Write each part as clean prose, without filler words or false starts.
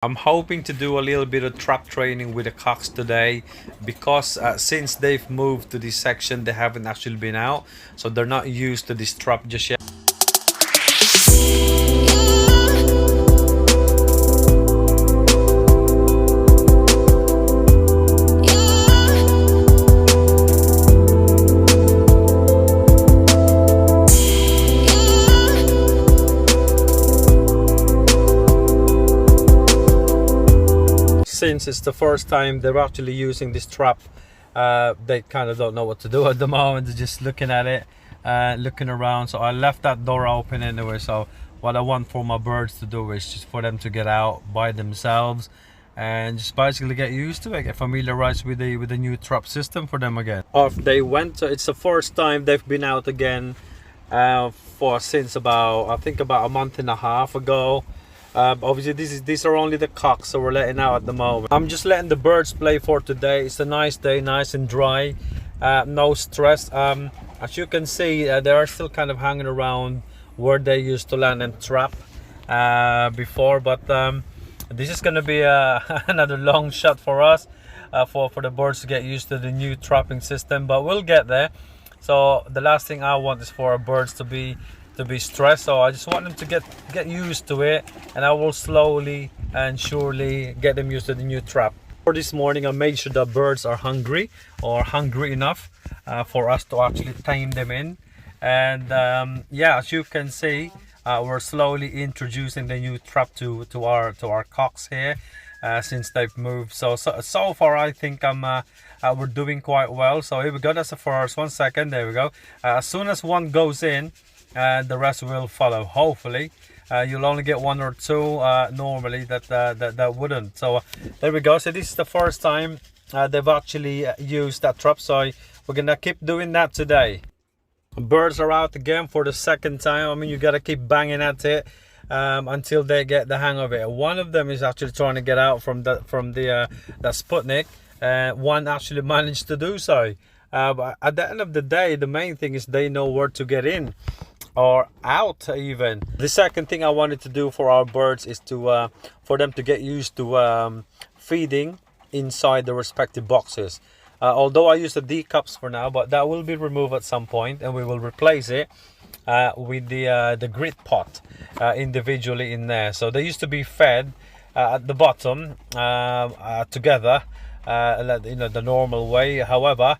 I'm hoping to do a little bit of trap training with the cocks today because since they've moved to this section, they haven't actually been out, so they're not used to this trap just yet. Since it's the first time they're actually using this trap, they kind of don't know what to do at the moment. They're just looking at it, looking around. So I left that door open anyway. So what I want for my birds to do is just for them to get out by themselves and just basically get used to it, get familiarized with the new trap system for them again. Off they went. So it's the first time they've been out again since about, I think, about a month and a half ago. Obviously these are only the cocks, so we're letting out at the moment. I'm just letting the birds play for today. It's a nice day, nice and dry, no stress. As you can see, they are still kind of hanging around where they used to land and trap before, but this is going to be another long shot for us, for the birds to get used to the new trapping system, but we'll get there. So the last thing I want is for our birds to be stressed, so I just want them to get used to it, and I will slowly and surely get them used to the new trap. For this morning, I made sure the birds are hungry enough for us to actually tame them in, and yeah, as you can see, we're slowly introducing the new trap to our cocks here since they've moved. So far I think we're doing quite well. So here we go, that's the first one. Second, there we go. As soon as one goes in, the rest will follow, hopefully. You'll only get one or two normally that wouldn't. So there we go. So this is the first time they've actually used that trap, so we're gonna keep doing that today. Birds are out again for the second time. I mean, you gotta keep banging at it until they get the hang of it. One of them is actually trying to get out from the Sputnik. One actually managed to do so. But at the end of the day, the main thing is they know where to get in or out even. The second thing I wanted to do for our birds is to for them to get used to feeding inside the respective boxes. Although I use the D cups for now, but that will be removed at some point, and we will replace it with the grit pot individually in there. So they used to be fed at the bottom together, you know, the normal way. However,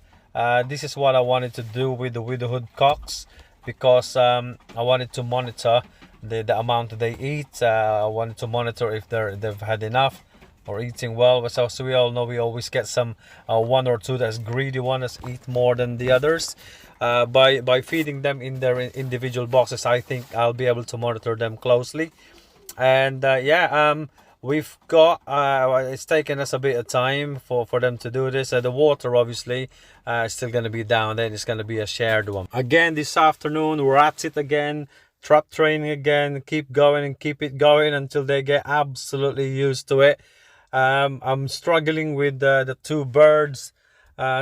this is what I wanted to do with the hood cocks, because I wanted to monitor the amount that they eat. I wanted to monitor if they've had enough or eating well. So we all know we always get some one or two that's greedy one that's eat more than the others. By feeding them in their individual boxes, I think I'll be able to monitor them closely. And yeah, we've got it's taken us a bit of time for them to do this. The water obviously is still going to be down there, and it's going to be a shared one. Again, this afternoon we're at it again, trap training again. Keep going and keep it going until they get absolutely used to it. I'm struggling with the two birds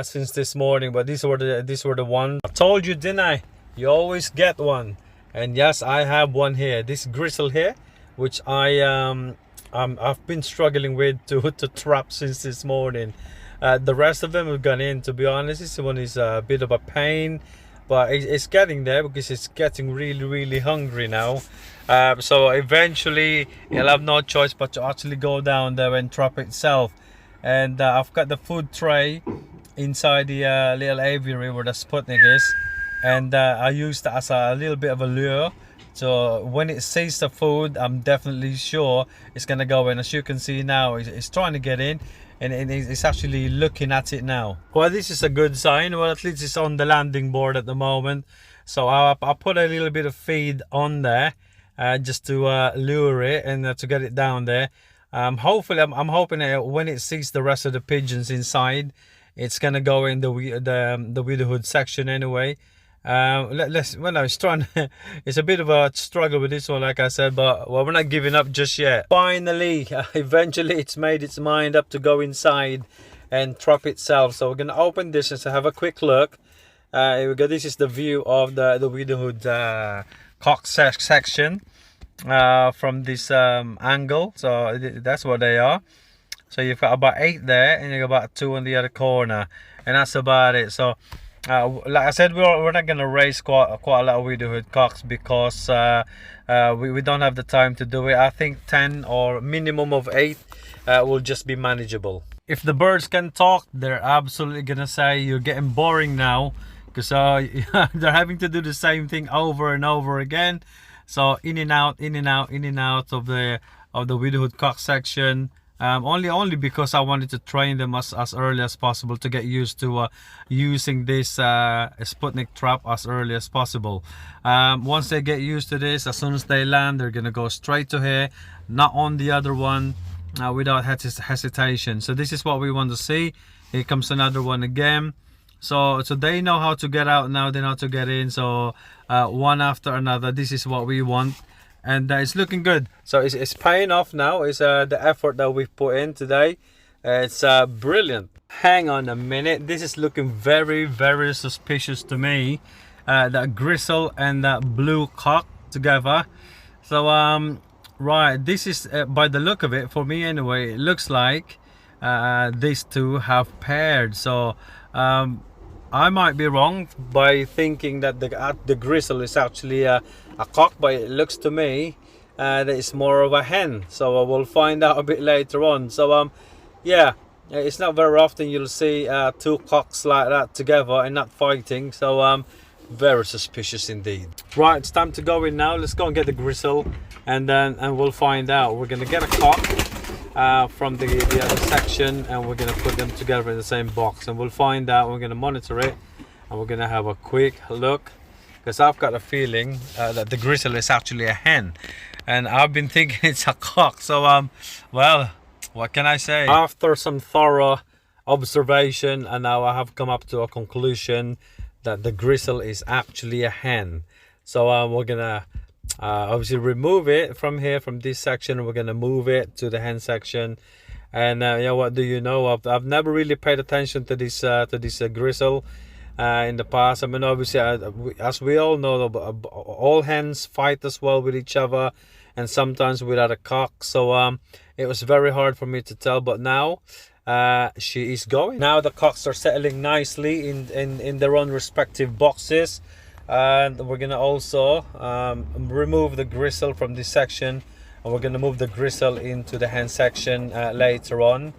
since this morning, but these were the ones. I told you, didn't I? You always get one. And yes, I have one here, this gristle here, which I've been struggling with to trap since this morning. The rest of them have gone in, to be honest. This one is a bit of a pain, but it's getting there because it's getting really hungry now. So eventually it'll have no choice but to actually go down there and trap itself. And I've got the food tray inside the little aviary where the Sputnik is, and I use that as a little bit of a lure. So when it sees the food, I'm definitely sure it's gonna go in. As you can see now, it's trying to get in, and it's actually looking at it now. Well, this is a good sign. Well, at least it's on the landing board at the moment. So I'll put a little bit of feed on there just to lure it and to get it down there. Hopefully, I'm hoping that when it sees the rest of the pigeons inside, it's gonna go in the widowhood section anyway. It's trying. It's a bit of a struggle with this one, like I said, but well, we're not giving up just yet. Finally, eventually, it's made its mind up to go inside and trap itself. So we're gonna open this and have a quick look. Here we go. This is the view of the widowhood cock section. from this angle. So that's what they are. So you've got about 8 there, and you've got about 2 on the other corner, and that's about it. So like I said, we're not gonna raise quite a lot of widowhood cocks because we don't have the time to do it. I think 10 or minimum of 8 will just be manageable. If the birds can talk, they're absolutely gonna say you're getting boring now, because they're having to do the same thing over and over again. So in and out, in and out, in and out of the widowhood cock section. Only because I wanted to train them as early as possible to get used to using this Sputnik trap as early as possible. Once they get used to this, as soon as they land, they're gonna go straight to here, not on the other one, without hesitation. So this is what we want to see. Here comes another one again. So they know how to get out now, they know how to get in. So one after another, this is what we want. And it's looking good. So it's paying off now. It's the effort that we've put in today. It's brilliant. Hang on a minute. This is looking very, very suspicious to me. That gristle and that blue cock together. So right, this is by the look of it, for me anyway, it looks like these two have paired. So I might be wrong by thinking that the gristle is actually a cock, but it looks to me that it's more of a hen. So we'll find out a bit later on. So yeah, it's not very often you'll see 2 cocks like that together and not fighting. So very suspicious indeed. Right, it's time to go in now. Let's go and get the gristle, and we'll find out. We're gonna get a cock from the other section, and we're gonna put them together in the same box, and we'll find out. We're gonna monitor it, and we're gonna have a quick look, because I've got a feeling that the gristle is actually a hen, and I've been thinking it's a cock. So well, what can I say? After some thorough observation, and now I have come up to a conclusion that the gristle is actually a hen. So we're gonna obviously remove it from here, from this section. We're gonna move it to the hen section, and yeah, what do you know, I've never really paid attention to this gristle in the past. I mean, obviously, as we all know, all hens fight as well with each other, and sometimes without a cock. So it was very hard for me to tell, but now she is going. Now the cocks are settling nicely in their own respective boxes. And we're gonna also remove the gristle from this section, and we're gonna move the gristle into the hen section later on.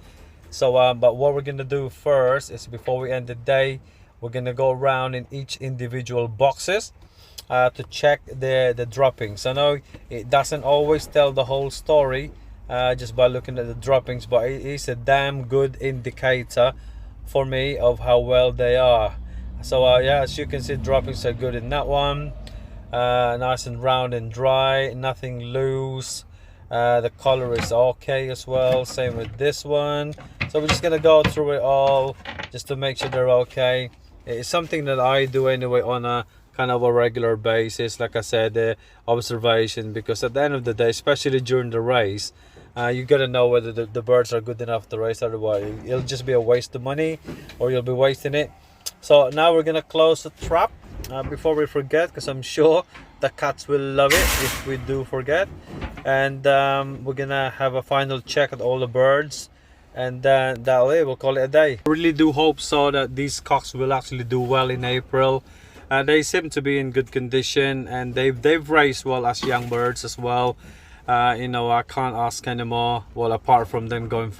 So but what we're gonna do first is, before we end the day, we're gonna go around in each individual boxes to check the droppings. I know it doesn't always tell the whole story just by looking at the droppings, but it is a damn good indicator for me of how well they are. So yeah, as you can see, droppings are good in that one. Nice and round and dry, nothing loose. The color is okay as well, same with this one. So we're just gonna go through it all just to make sure they're okay. It's something that I do anyway on a kind of a regular basis, like I said, the observation, because at the end of the day, especially during the race, you gotta know whether the birds are good enough to race. Otherwise it'll just be a waste of money, or you'll be wasting it. So now we're gonna close the trap before we forget, because I'm sure the cats will love it if we do forget. And we're gonna have a final check at all the birds, and that'll it. We'll call it a day. I really do hope so that these cocks will actually do well in April. They seem to be in good condition, and they've raced well as young birds as well. You know, I can't ask anymore, well, apart from them going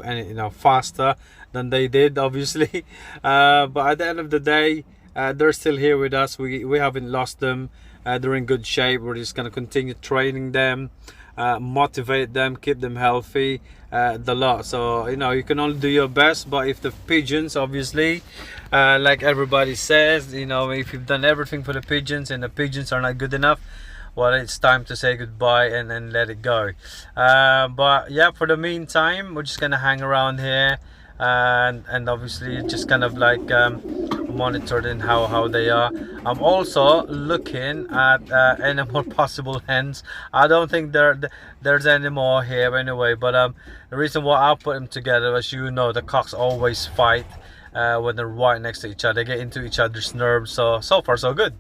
faster than they did, obviously. But at the end of the day, they're still here with us. We haven't lost them. They're in good shape. We're just going to continue training them, motivate them, keep them healthy, the lot. So you know, you can only do your best. But if the pigeons, obviously, like everybody says, you know, if you've done everything for the pigeons and the pigeons are not good enough, well, it's time to say goodbye and let it go. But yeah, for the meantime, we're just gonna hang around here and obviously just kind of like monitoring how they are. I'm also looking at any more possible hens. I don't think there's any more here anyway, but the reason why I put them together, as you know, the cocks always fight when they're right next to each other. They get into each other's nerves. So far so good.